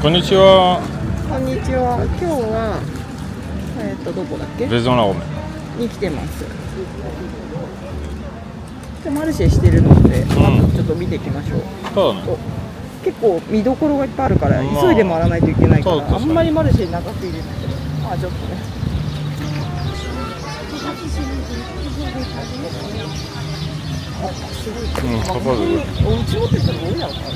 こんにちは。こんにちは。今日はどこだっけ？ベゾナオメに来てます。今日マルシェしてるので、ちょっと見ていきましょう。そうだね。結構見どころがいっぱいあるから、急いで回らないといけないから、あんまりマルシェ長く入れないけど、まあちょっとね。あ、すごい。かかる。お家持ってたらどうやろうか。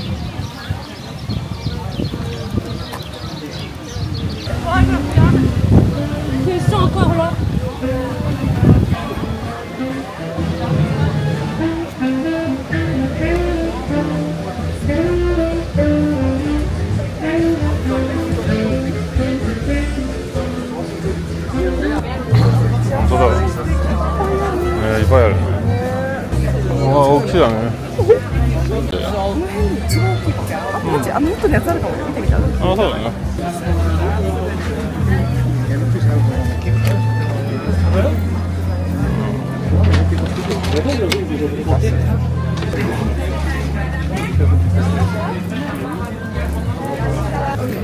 本当だ。いっぱいあるね。大きいだね。この辺一番大きいかも。マジあの人のやつあるかも。見てみたら。そうだね。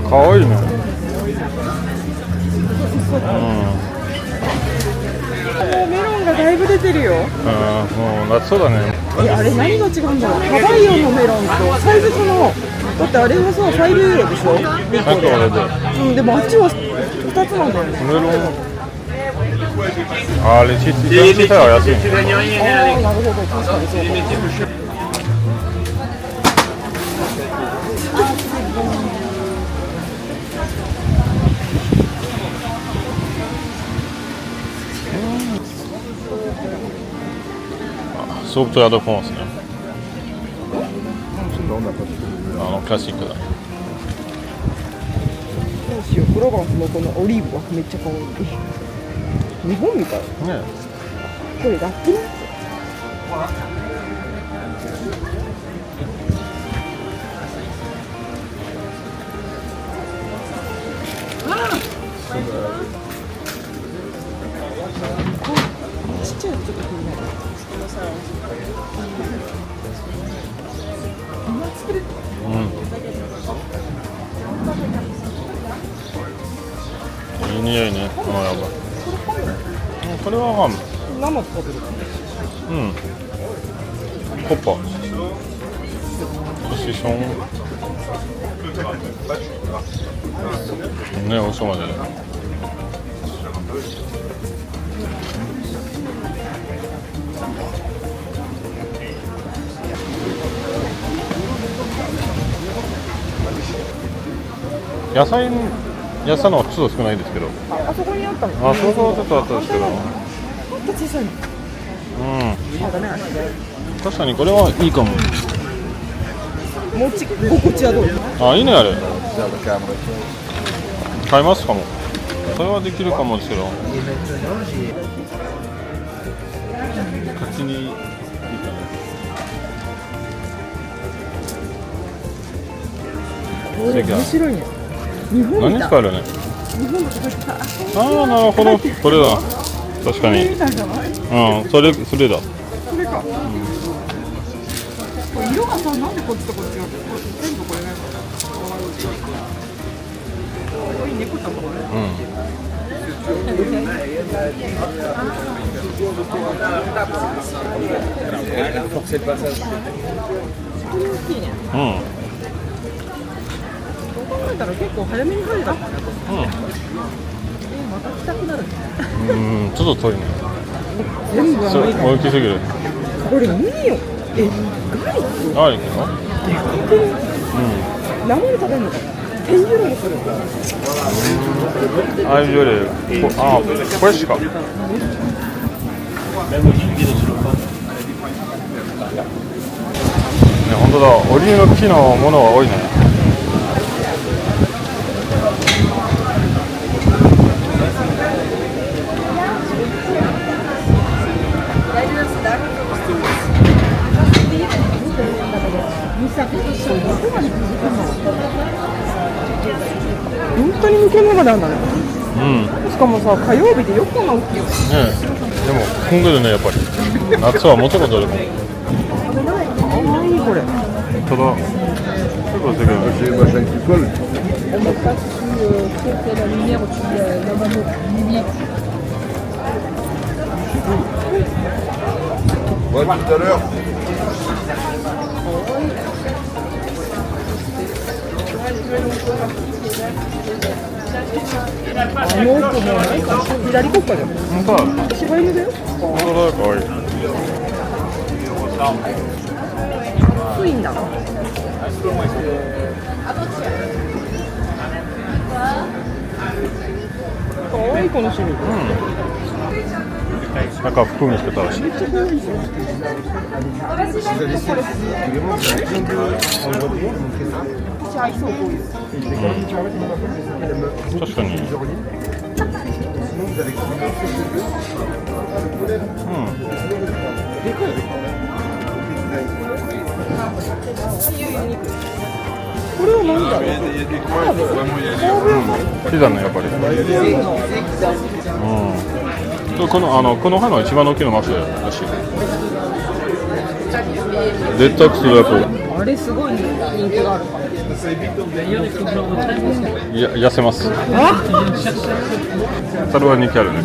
かわいいね。メロンがだいぶ出てるよ。もう夏そうだね。あれ何が違うんだろう。ハワイアンのメロンとサイズそのだってあれはさ5ユーロでしょ。1個で。でもあっちは2つなんだよね。メロン。あれ小さいは安い。ああなるほど、確かにそうか。ソープトヤドフォンスね。クラシックだ。どうしよう。プロバンスのこのオリーブはめっちゃ可愛い。日本みたい。ね。これラップのやつ。ちっちゃいやつちょっと気になる。いい匂いね。やばい。これはハム。生で食べる。コッパ。シション。ね、おいしそうまでね。野菜のちょっと少ないですけど。あそこにあったの。あそこはちょっとあったんですけど。もっと小さいの。確かにこれはいいかも。もち心地はどう？あ、いいねあれ。買いますかも。それはできるかもですけど。口にいいかね。これ面白いね。日本何使えるね。日本のとこさ。ああ、なるほど。これだ。確かに。それだ。それか。これ色がさ、なんでこっちとこっちが全部これなんだ。いい猫ちゃんとかね。考えたら結構早めに入れたんだね。また来たくなるね。ちょっと遠いね。全部甘いから。大きすぎる。これ何よ。ガーリック？ガーリックの？でかくね。生で食べるのか。10ユーロもする。ああいうより、これしか。ね、本当だ。オリーブ木のものは多いね。本当に抜け長なんだね。うん。しかもさ、火曜日でよくこんな大きいよ。ねでも混んでるねやっぱり。夏はもっと混んでる。何これ。ただ、ちょっと違う。On met pas dessus la lumière au-dessus de la maman. Ouais, tout à l'heure.左国家じゃん。本当だ。柴犬だよ。本当だ、かわいい。スインだ。かわいいこの種類。なんか服見つけたらしい。めっちゃかわいいじゃん。私合いそうこういう。確かに。これは何だろう。ハーブ。ピザね、やっぱり。この歯の一番大きいのマスらしい。デトックスだと。あれすごい人気があるから。痩せます。それは人気あるね。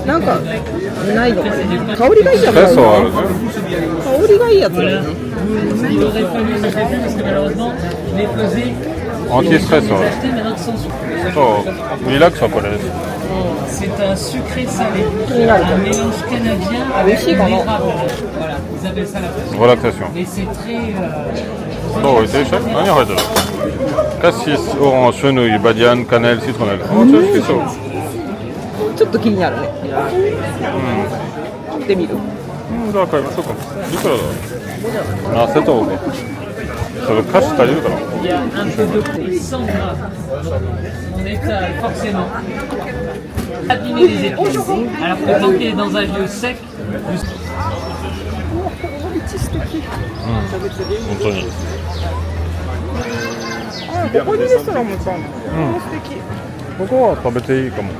なんかないのかね。香りがいいやつ。スペースはあるね。香りがいいやつだよね。アンティストレスはそう、リラックスはこれです。C'est un sucré salé, 気になる un mélange canadien avec de l'érable. Voilà, ils appellent ça la passion. リラクセーション。 Mais c'est très. どう、おいしいでしょ。何入ってる。カシス、オランジ、フェヌイ、バディアン、カネル、シトロネル。あ、ちょっと好きそう。ちょっと気になるね。買ってみる。じゃあ買いましょうか。いくらだ。あ、セットオーケー。それ菓子足りるかな。 Il y a un peu de plus, 100 grammes. On étale forcément abîmer les épices. Alors que tant qu'il est dans un lieu sec, 本当に。あ、ここにレストランもいっぱいあるの。素敵。ここは食べていいかも。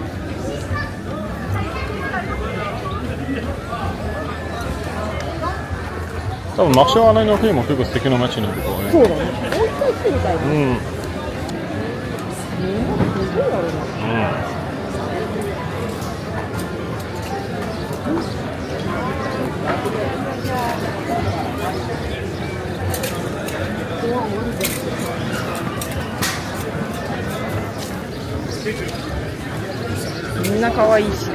多分マクションアナの国も結構素敵な街にいるからね。そうだね。もう一回来てみたいね。すごいあるな。みんな可愛いし。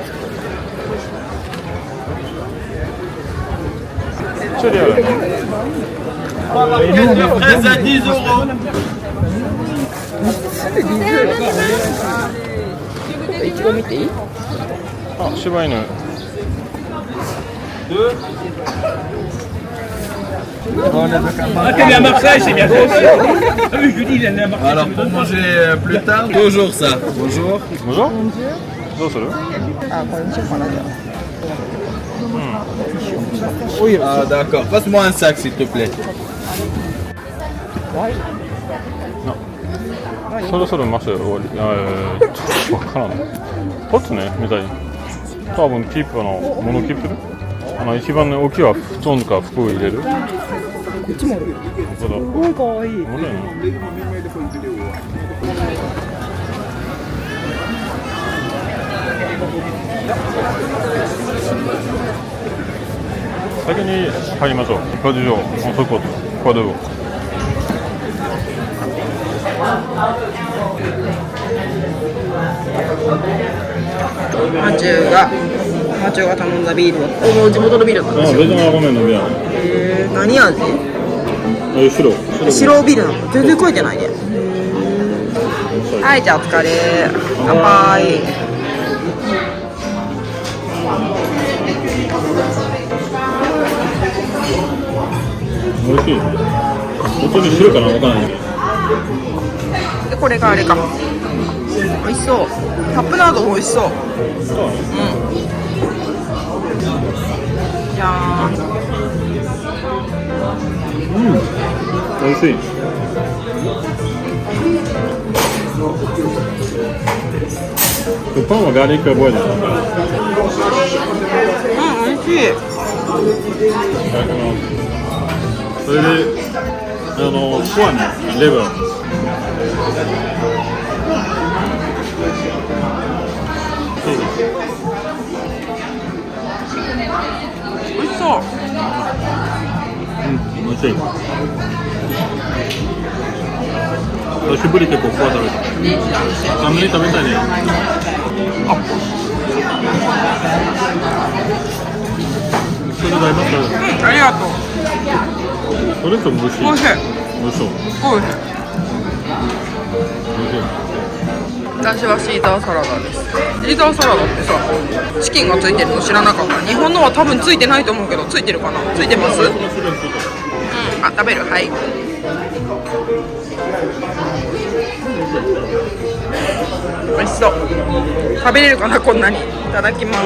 チェリーあるね。いちご見ていい？あ、柴犬。À Marseille, c'est bien fait. Je dis, il est à Marseille. Alors pour manger plus tard, toujours ça. Bonjour. Bonjour. どうする？あ、これにしようかなじゃあ。 Ah d'accord. Passe-moi un sac s'il te plaît. そろそろマス終わり。ちょっとわからない。ポツね、みたい。多分キープのモノキープる。一番ね大きいは布団とか服を入れる。こっちもある。そうだ。すごい可愛い。先に入りましょう。ガジョー、そこ、これを。マチューが頼んだビールは地元のビールなんですよ。ベトナムごめんのビア。何味？白ビールなの。全然書いてないね。はい、じゃあお疲れ。乾杯。美味しい。本当に白かな、わからない。でこれがあれか。美味しそう。カップナード美味しそう。じゃーん。美味しい。パンはガーリックボイルだ。美味しい。それで、フォアね、レバー。美味しそう。うん、美味しい。久しぶりでここは食べた。あんまり食べたいね。それで大丈夫。ありがとう。それとも美味しい。美味しい。美味しそう。美味しい。私はシーザーサラダです。シーザーサラダってさ、チキンがついてるの知らなかった。日本のは多分ついてないと思うけど、ついてるかな。ついてます？うん。あ、食べる。はい。美味しそう。食べれるかな、こんなに。いただきます。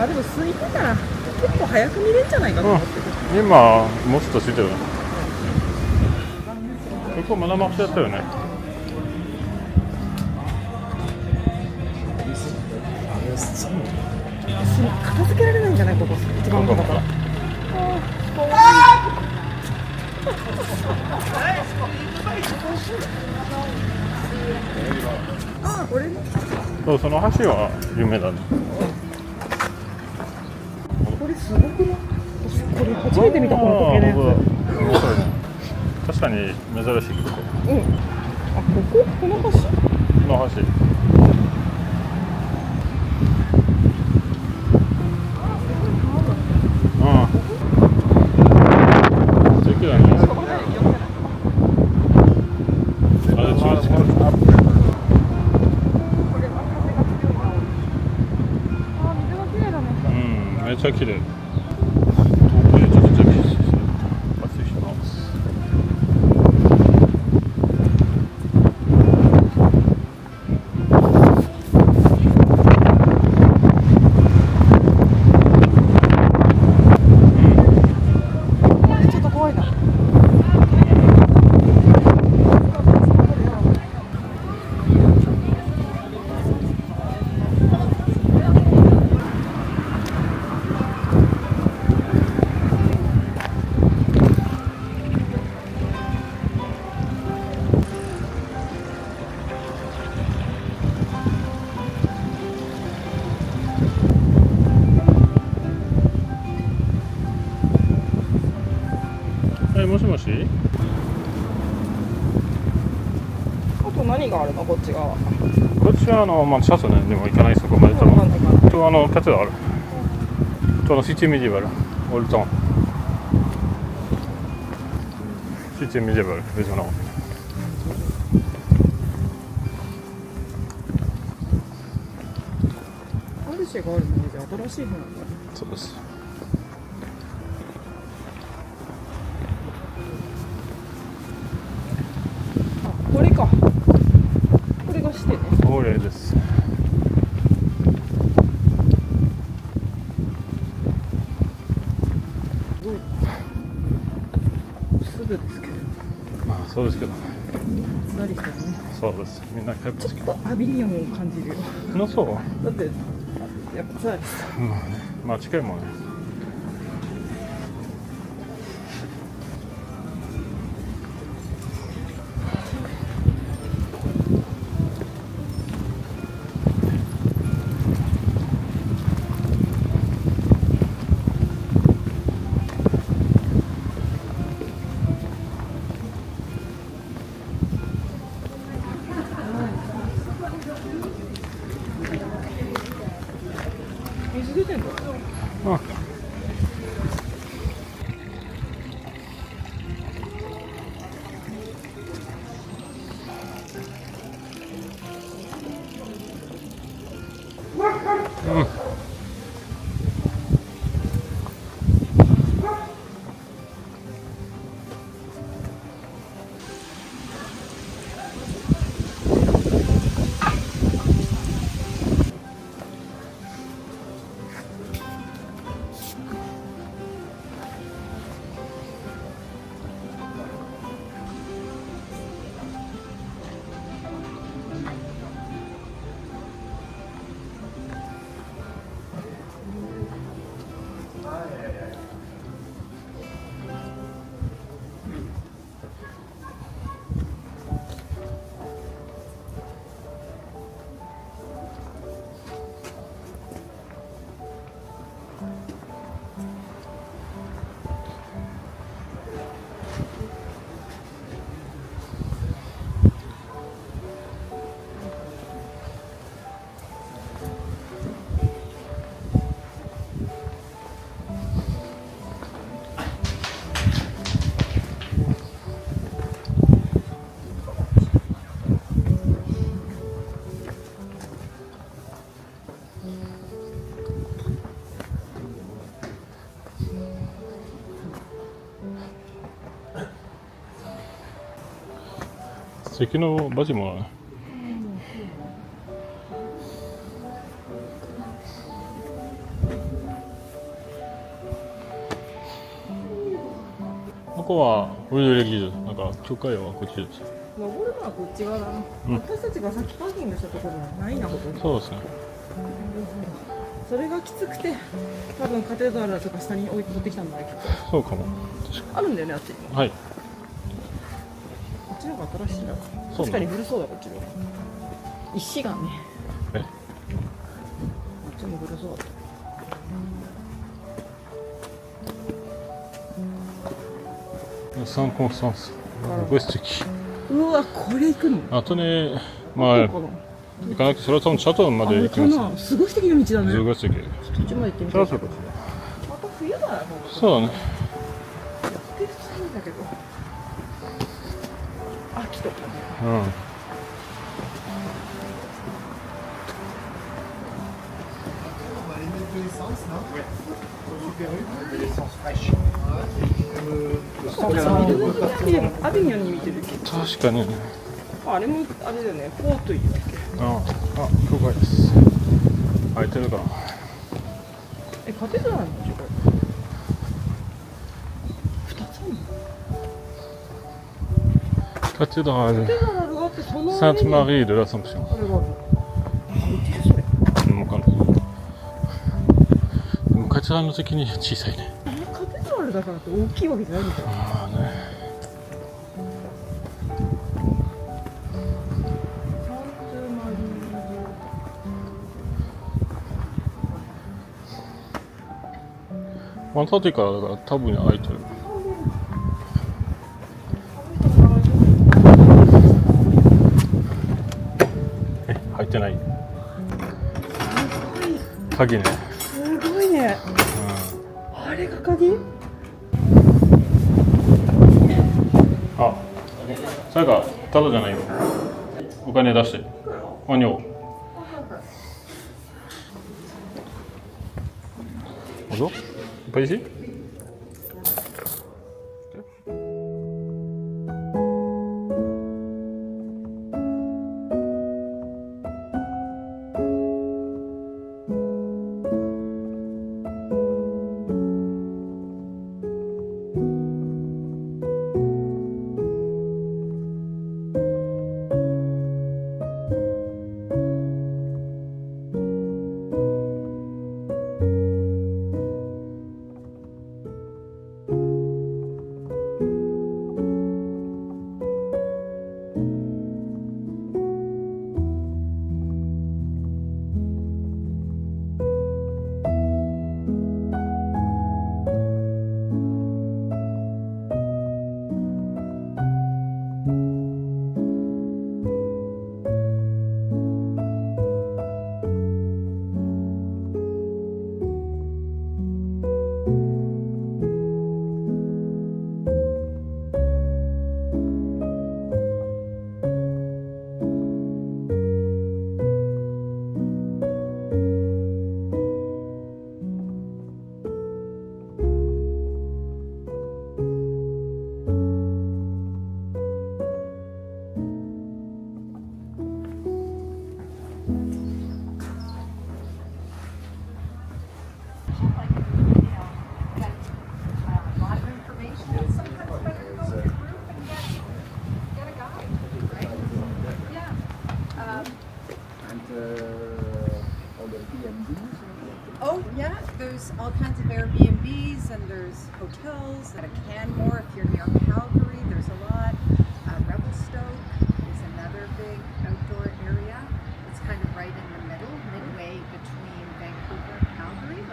あ、でも空いてたら結構早く見れるんじゃないかと思って。今もうちょっとついてるね。ここまだマップやったよね。片付けられないんじゃないここ一番だから。あ、これね。そう、その橋は有名だね。これすごくない？私これ初めて見たこの時計のやつ。面白いね。確かに珍しいとこ。うん。あ、この橋？この橋。めっちゃ綺麗。遠くでちょっとチェックして発生します。ちょっと怖いな。もしもし。あと何があるのこっち側？こっちはまあシャツねでも行かないそこまで多分。とカテドラル。とシティメディバル、オールタウン。シティメディバル、別の。アルシェがあるので新しいのなんだ。そうです。これか。これがしてね。これです。すぐですけど。まあそうですけどね。何してるね。そうです。みんな結構好き。ちょっとアビリオンを感じるよ。そう。だってやっぱさ、まあ近いもんね。水出てんの？うん。席のバジもない。ここはウイルレギなんか教会はこっちです。登るのはこっち側だな、私たちがさっきパーキングしたところはないなこと。そうですね。それがきつくて多分カテドラルとか下に持ってきたんだけど。そうかも。あるんだよね、あっちにも。はい。こっちの方が新しいな。そう確かに古そうだ、こっちの方が。石がね、え、こっちも古そうだった。サンコンスタンス。ご素敵。うわ、これ行くの？あとね、まあ行かなくて、それは多分シャトルまで行きます。すごい素敵な道だね。すごい素敵。途中まで行ってみたい。また冬だよ。そうだね。やってるといいんだけど。秋とかね。うん。アビニョンに見てるけど。確かにね。あれもあれだよね。ポートイだっけ。あ、教会です。開いてるかな。カテドラルのこれ。2つあるの？カテドラル。カテドラルがあってそのサントマリー・デ・ラ・サンプション。あれがある。見てるそれ。わかんない。でもカテドラルの責任小さいね。カテドラルだからって大きいわけじゃないんだよ。まあね。ワンターティからだから多分開いてる。入ってない。鍵ね。すごいね。あれが鍵？あ、それかただじゃないよ。お金出して。おにょ。Bonjour. Pas ici? Oh yeah, there's all kinds of Airbnbs and there's hotels at a Canmore if you're near Calgary. There's a lot. Revelstoke is another big outdoor area. It's kind of right in the middle, midway between Vancouver and Calgary.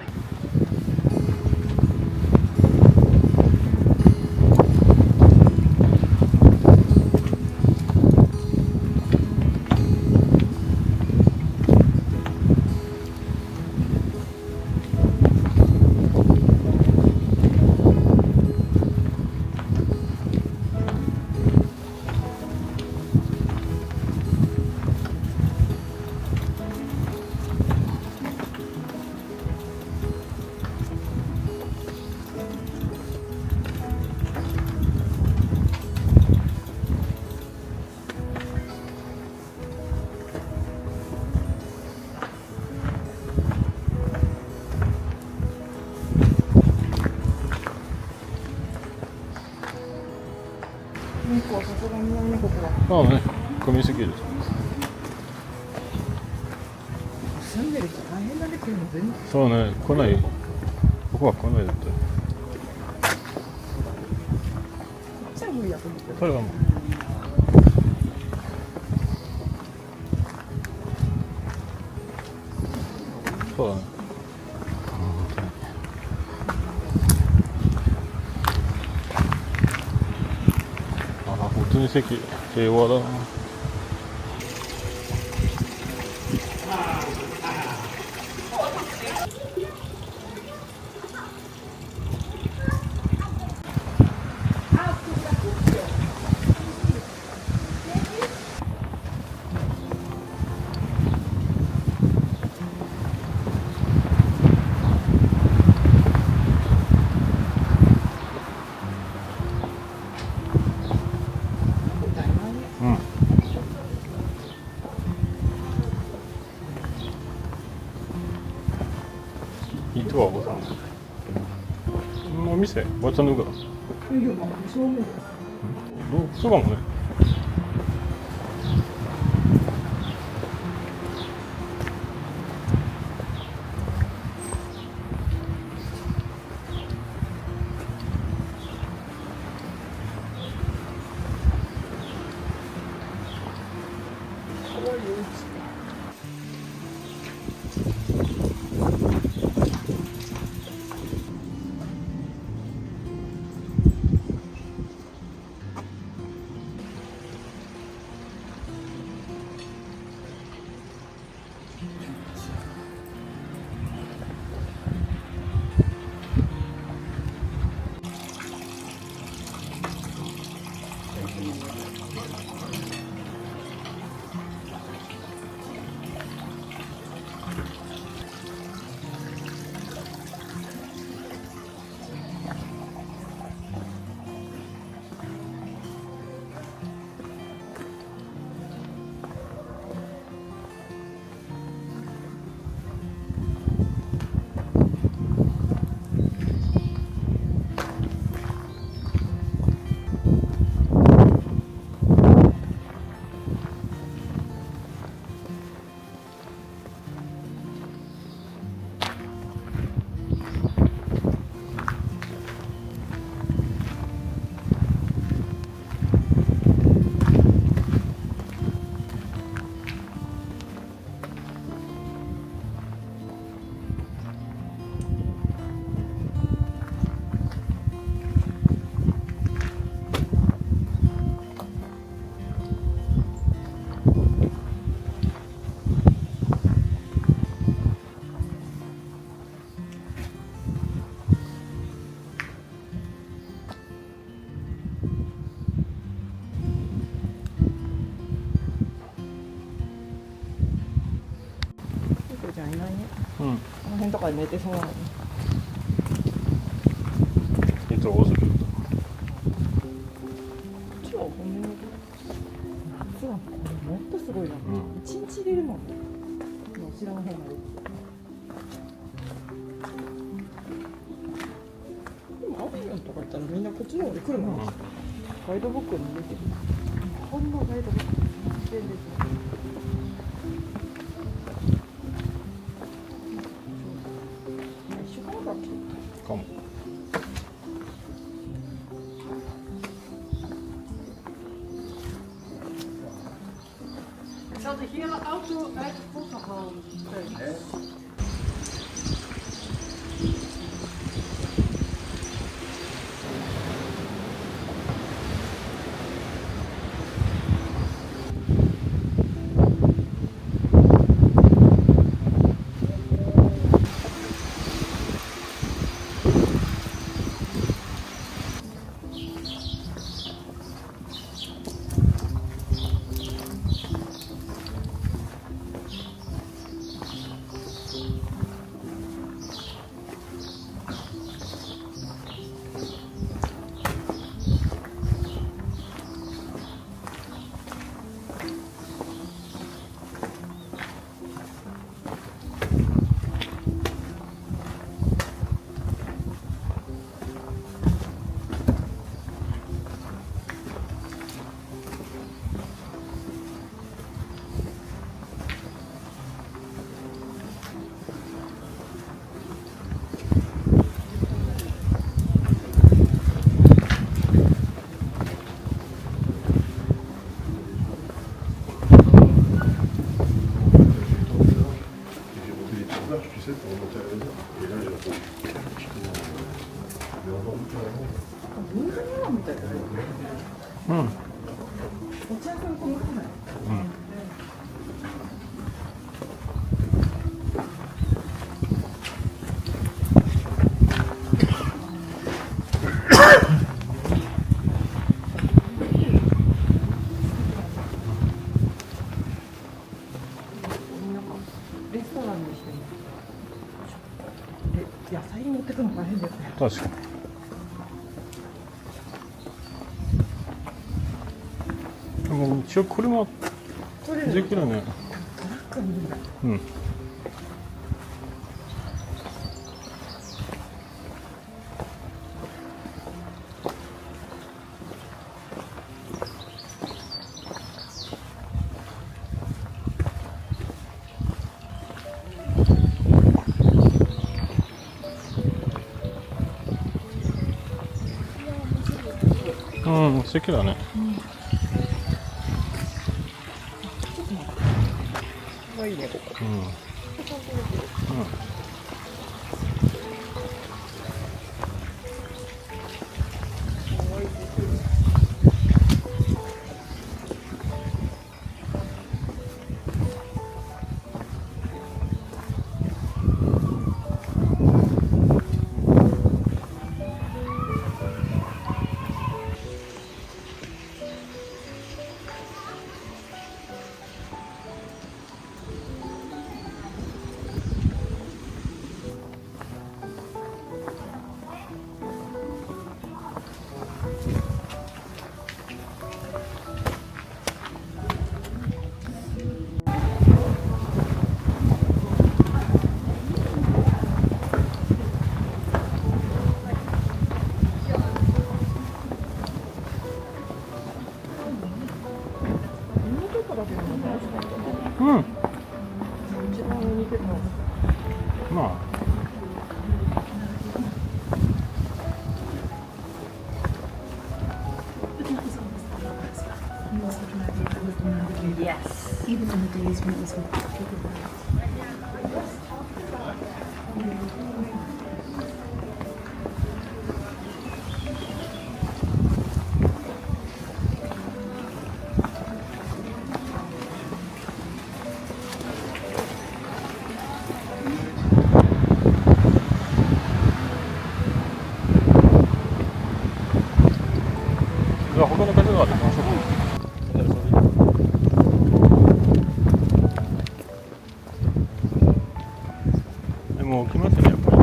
日光さすがにないね、ここは。まあね、混みすぎる。住んでる人大変だね、来るの全然。そうね、来ない。ここは来ないだって。こっちは無理だと思ってる。それはもう。そうだね。本当に席平和だな。いいとは思う。お店ばあちゃんのうがそうかもね。じゃあいないね。うん。この辺とかで寝てそうなのに。いつ多すぎる。こっちはごめんね。夏はこれもっとすごいな。一日入れるもん。もう知らん方まで。でもアクションとか行ったらみんなこっちの方で来るもん。ガイドブックに出てる。こんなガイドブック危険ですね。かも。Ik zal de hele auto uit de koffer halen. うんお茶くんこのくらい。レストランにして野菜持ってくの大変ですね。確かに。でも一応車できるね。うん。うん、素敵だね。いいねここ。うん。うん。うん。一番似てるの。まあ。Even on the days when it was with people. じゃあ他の方が行きましょうか。でも起きますねやっぱり。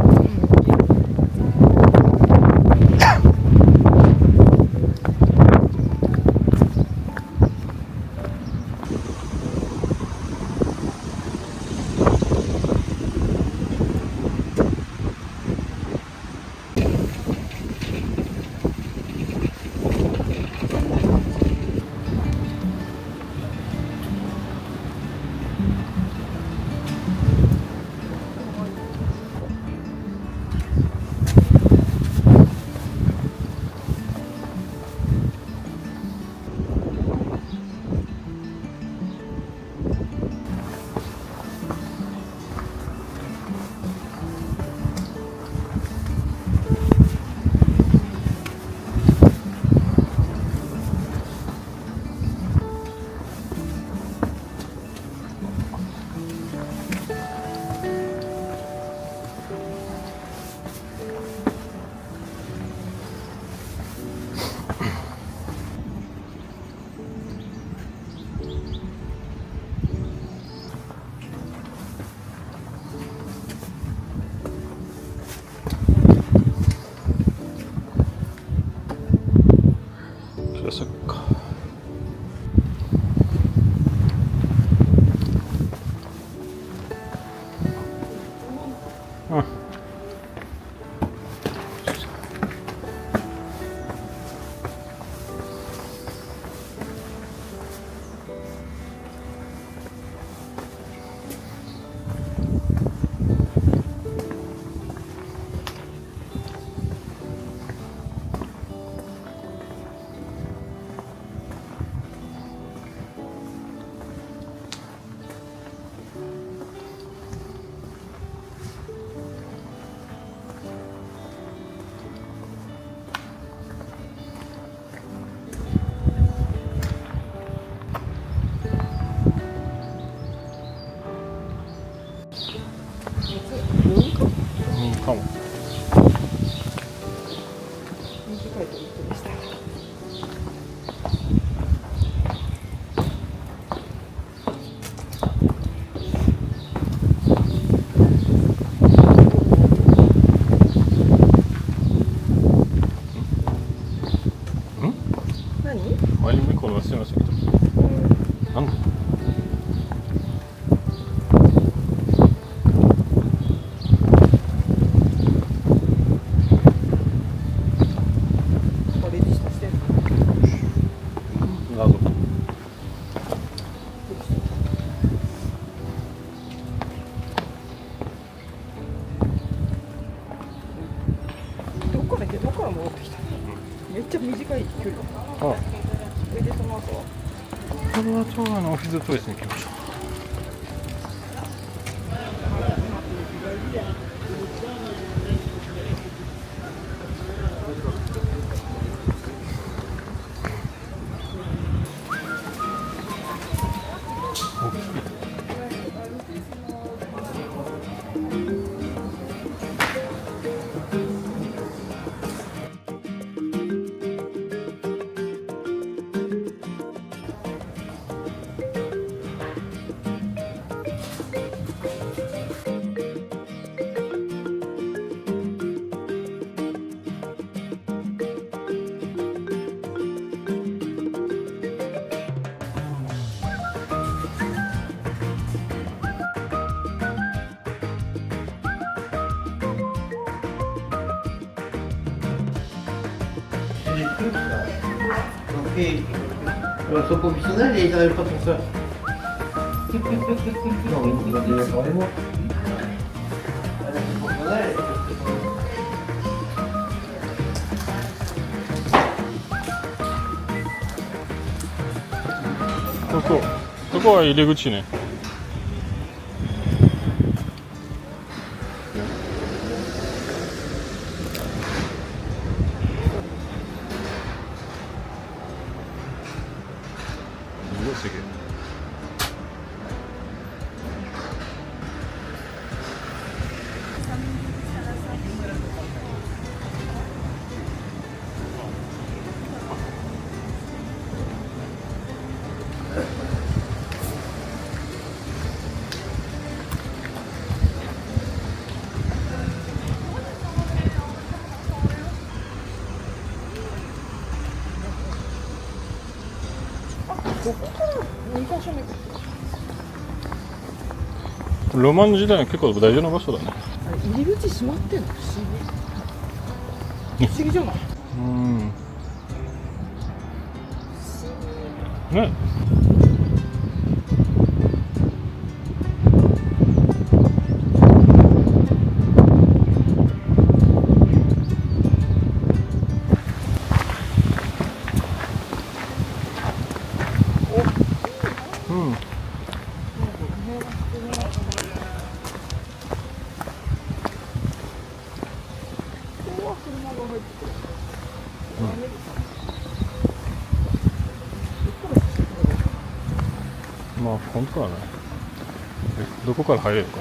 そっか。うん。何？前にも一個の忘れましたけど。なんだ。これでしたしてる。謎。どっから戻ってきたの？めっちゃ短い距離。あ、それでその後はこれは長野のオフィスチョイスに来ました。Ok. Alors, son professionnel, ils n'arrivent pas pour ça. Non, il va dire d'accord avec moi. Son professionnel, ここは入り口ね。すごいすげえ。2箇所目。ロマン時代は結構大事な場所だね。あれ入り口閉まってんの不思議。不思議じゃない？ね。まあ本当はね。どこから入れるか。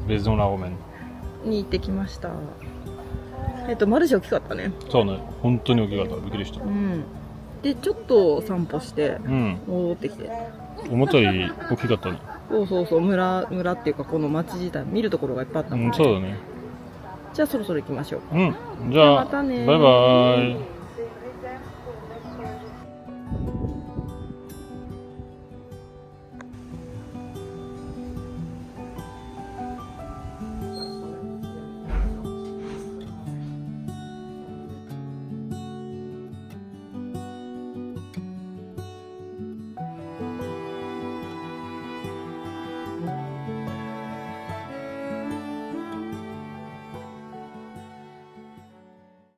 ベゾンラーメンに行ってきました。マルシェ大きかったね。そうね、本当に大きかった。びっくりした。うん。で、ちょっと散歩して、うん。戻ってきて。思ったより大きかったね。そうそうそう、村っていうか、この町自体、見るところがいっぱいあったもんね。うん、そうだね。じゃあそろそろ行きましょうか。うん。じゃあ、またねーバイバーイ。